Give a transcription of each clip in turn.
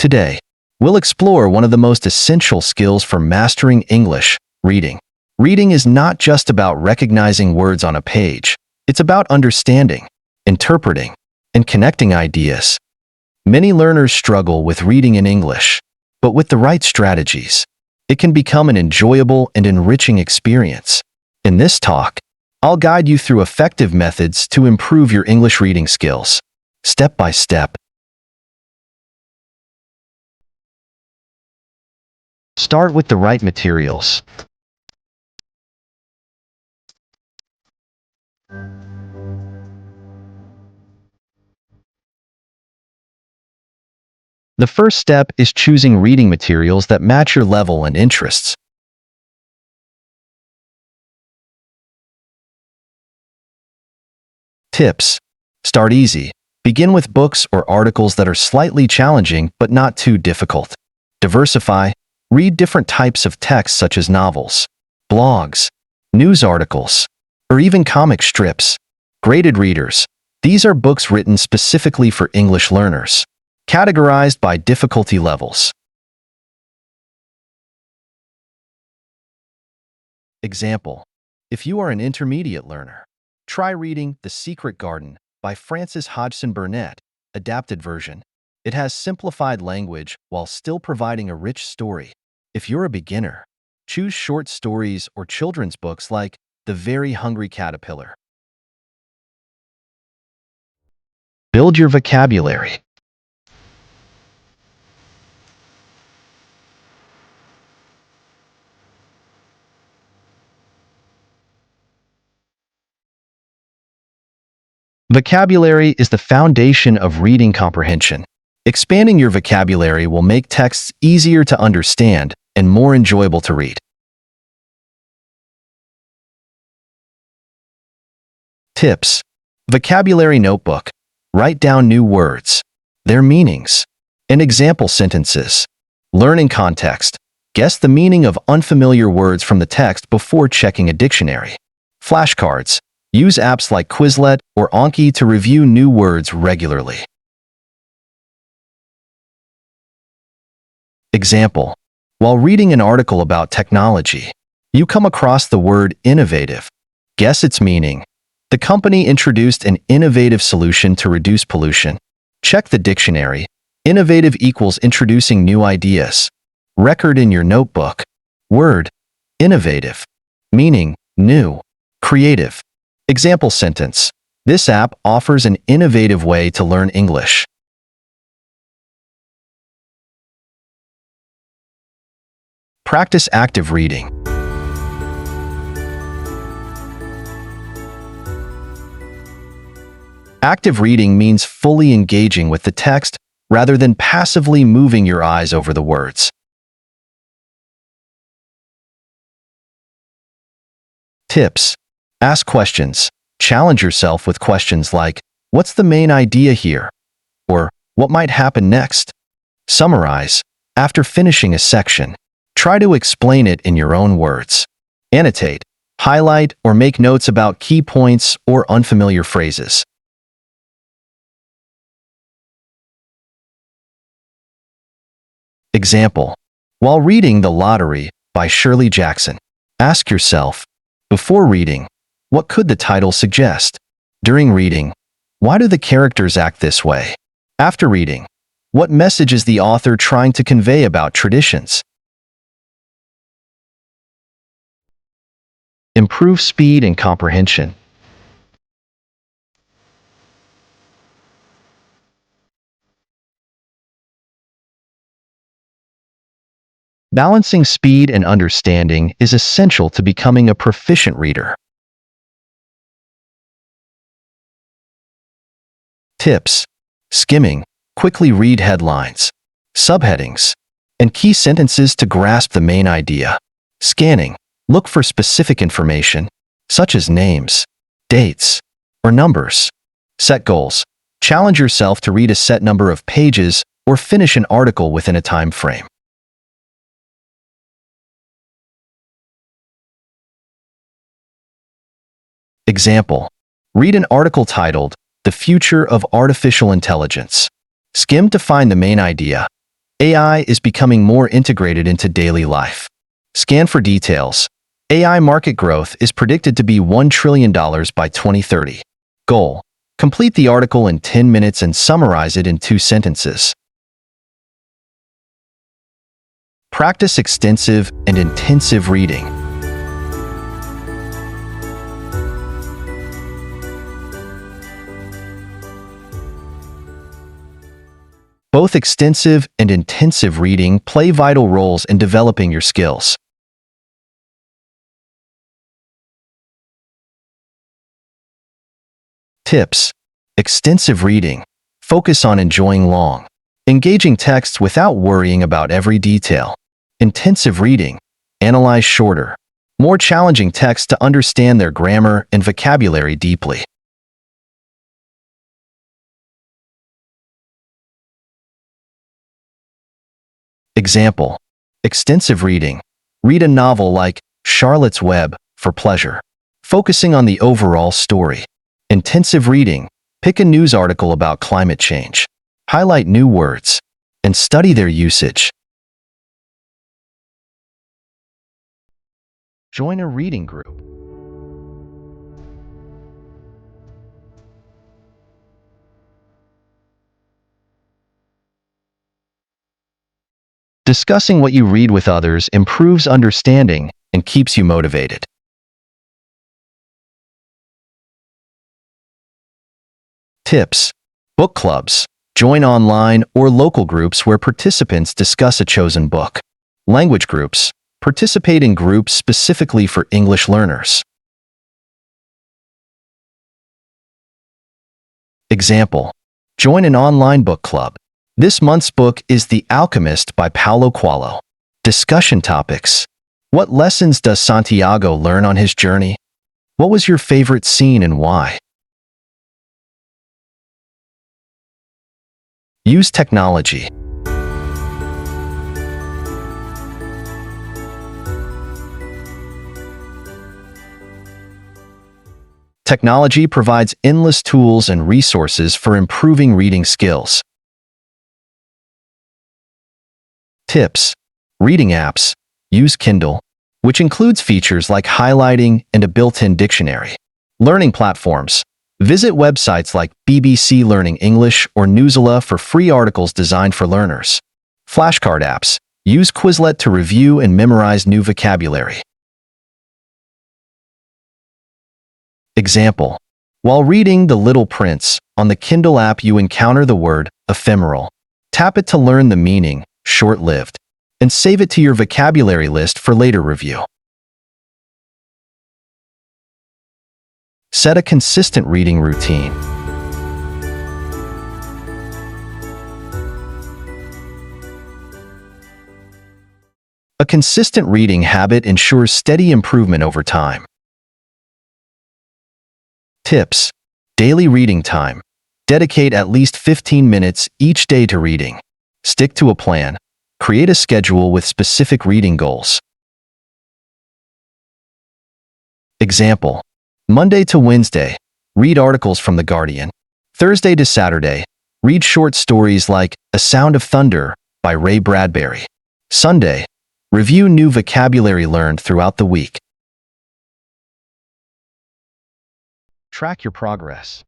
Today, we'll explore one of the most essential skills for mastering English, reading. Reading is not just about recognizing words on a page. It's about understanding, interpreting, and connecting ideas. Many learners struggle with reading in English, but with the right strategies, it can become an enjoyable and enriching experience. In this talk, I'll guide you through effective methods to improve your English reading skills, step by step. Start with the right materials. The first step is choosing reading materials that match your level and interests. Tips. Start easy. Begin with books or articles that are slightly challenging but not too difficult. Diversify. Read different types of text such as novels, blogs, news articles, or even comic strips. Graded readers. These are books written specifically for English learners, categorized by difficulty levels. Example. If you are an intermediate learner, try reading The Secret Garden by Frances Hodgson Burnett, adapted version. It has simplified language while still providing a rich story. If you're a beginner, choose short stories or children's books like The Very Hungry Caterpillar. Build your vocabulary. Vocabulary is the foundation of reading comprehension. Expanding your vocabulary will make texts easier to understand and more enjoyable to read. Tips. Vocabulary notebook. Write down new words, their meanings, and example sentences. Learn in context. Guess the meaning of unfamiliar words from the text before checking a dictionary. Flashcards. Use apps like Quizlet or Anki to review new words regularly. Example. While reading an article about technology, you come across the word innovative. Guess its meaning. The company introduced an innovative solution to reduce pollution. Check the dictionary. Innovative equals introducing new ideas. Record in your notebook. Word. Innovative. Meaning. New. Creative. Example sentence. This app offers an innovative way to learn English. Practice active reading. Active reading means fully engaging with the text rather than passively moving your eyes over the words. Tips. Ask questions. Challenge yourself with questions like, "What's the main idea here?" or "What might happen next?" Summarize. After finishing a section, try to explain it in your own words. Annotate, highlight, or make notes about key points or unfamiliar phrases. Example. While reading The Lottery by Shirley Jackson, ask yourself, before reading, what could the title suggest? During reading, why do the characters act this way? After reading, what message is the author trying to convey about traditions? Improve speed and comprehension. Balancing speed and understanding is essential to becoming a proficient reader. Tips. Skimming. Quickly read headlines, subheadings, and key sentences to grasp the main idea. Scanning. Look for specific information, such as names, dates, or numbers. Set goals. Challenge yourself to read a set number of pages or finish an article within a time frame. Example. Read an article titled, "The Future of Artificial Intelligence." Skim to find the main idea. AI is becoming more integrated into daily life. Scan for details. AI market growth is predicted to be $1 trillion by 2030. Goal: complete the article in 10 minutes and summarize it in 2 sentences. Practice extensive and intensive reading. Both extensive and intensive reading play vital roles in developing your skills. Tips: extensive reading. Focus on enjoying long, engaging texts without worrying about every detail. Intensive reading. Analyze shorter, more challenging texts to understand their grammar and vocabulary deeply. Example: extensive reading. Read a novel like Charlotte's Web for pleasure, focusing on the overall story. Intensive reading. Pick a news article about climate change. Highlight new words and study their usage. Join a reading group. Discussing what you read with others improves understanding and keeps you motivated. Tips: book clubs. Join online or local groups where participants discuss a chosen book. Language groups. Participate in groups specifically for English learners. Example: join an online book club. This month's book is The Alchemist by Paulo Coelho. Discussion topics: what lessons does Santiago learn on his journey? What was your favorite scene and why? Use technology. Technology provides endless tools and resources for improving reading skills. Tips: reading apps. Use Kindle, which includes features like highlighting and a built-in dictionary. Learning platforms. Visit websites like BBC Learning English or Newsela for free articles designed for learners. Flashcard apps. Use Quizlet to review and memorize new vocabulary. Example: while reading The Little Prince, on the Kindle app you encounter the word ephemeral. Tap it to learn the meaning, short-lived, and save it to your vocabulary list for later review. Set a consistent reading routine. A consistent reading habit ensures steady improvement over time. Tips: daily reading time. Dedicate at least 15 minutes each day to reading. Stick to a plan. Create a schedule with specific reading goals. Example: Monday to Wednesday, read articles from The Guardian. Thursday to Saturday, read short stories like A Sound of Thunder by Ray Bradbury. Sunday, review new vocabulary learned throughout the week. Track your progress.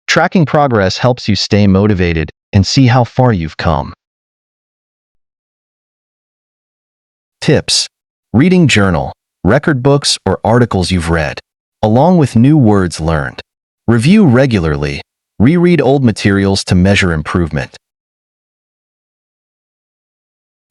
Tracking progress helps you stay motivated and see how far you've come. Tips: reading journal. Record books or articles you've read, along with new words learned. Review regularly. Reread old materials to measure improvement.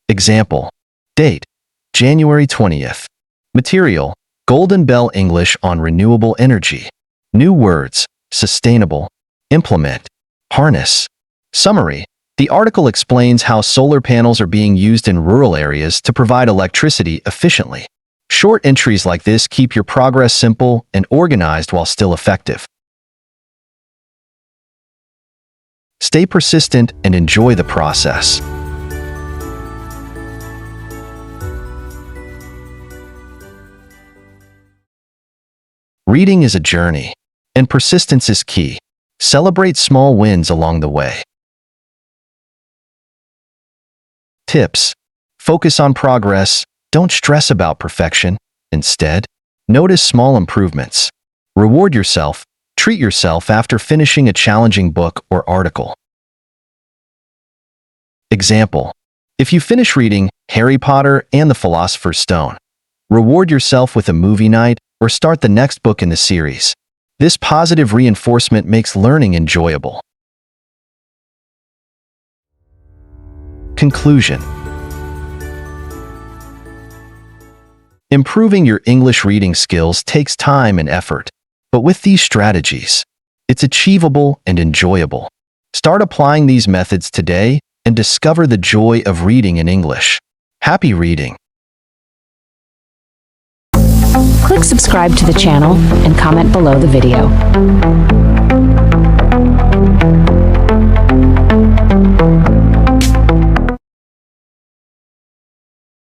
Example: date: January 20th. Material: Golden Bell English on renewable energy. New words: sustainable, implement, harness. Summary: the article explains how solar panels are being used in rural areas to provide electricity efficiently. Short entries like this keep your progress simple and organized while still effective. Stay persistent and enjoy the process. Reading is a journey, and persistence is key. Celebrate small wins along the way. Tips: focus on progress. Don't stress about perfection. Instead, notice small improvements. Reward yourself. Treat yourself after finishing a challenging book or article. Example: if you finish reading Harry Potter and the Philosopher's Stone, reward yourself with a movie night or start the next book in the series. This positive reinforcement makes learning enjoyable. Conclusion: improving your English reading skills takes time and effort, but with these strategies, it's achievable and enjoyable. Start applying these methods today and discover the joy of reading in English. Happy reading! Click subscribe to the channel and comment below the video.